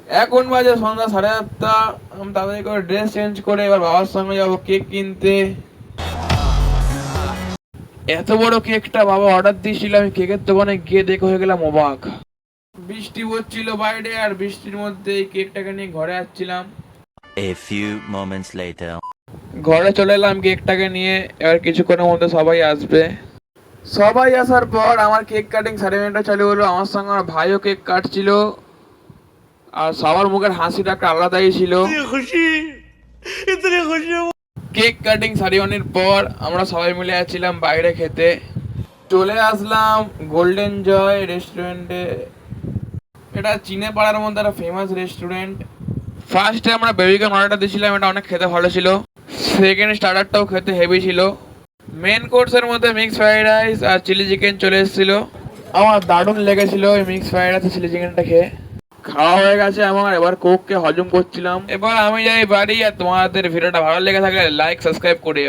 এখন বাজে সন্ধ্যা 7:30। আমি তাড়াতাড়ি করে ড্রেস চেঞ্জ করে এবার বাবার সঙ্গে যাবো কেক কিনতে। এত বড় কেকটা বাবা অর্ডার দিয়েছিল, আমি কেকের দোকানে গিয়ে দেখে হয়ে গেলাম অবাক। বৃষ্টি হচ্ছিল বাইরে, আর বৃষ্টির মধ্যে এই কেকটাকে নিয়ে ঘরে আসছিলাম। A few moments later. ঘরে চলে এলাম কেকটাকে নিয়ে। এবার কিছুক্ষণের মধ্যে সবাই আসবে। সবাই আসার পর আমার কেক কাটিং সেরেমনিটা চালু হলো। আমার সঙ্গে আমার ভাইও কেক কাটছিল, আর সবার মুখের হাসিটা একটা আলাদাই ছিল। কেক কাটিং সেরেমনির পর আমরা সবাই মিলে যাচ্ছিলাম বাইরে খেতে। চলে আসলাম গোল্ডেন জয় রেস্টুরেন্টে। এটা চিনে পাড়ার মধ্যে একটা ফেমাস রেস্টুরেন্ট। ফার্স্টে আমরা বেবিকর্ন অর্ডারটা দিয়েছিলাম, এটা অনেক খেতে ভালো ছিল। সেকেন্ড স্টার্টারটাও খেতে হেভি ছিল। মেন কোর্সের মধ্যে মিক্স ফ্রাইড রাইস আর চিলি চিকেন চলে এসেছিলো। আমার দারুণ লেগেছিল এই মিক্স ফ্রাইড রাইস চিলি চিকেনটা খেয়ে। খাওয়া হয়ে গেছে আমার, এবার কোককে হজম করছিলাম। এবার আমি যাই বাড়ি। আর তোমাদের ভিডিওটা ভালো লেগে থাকলে লাইক সাবস্ক্রাইব করে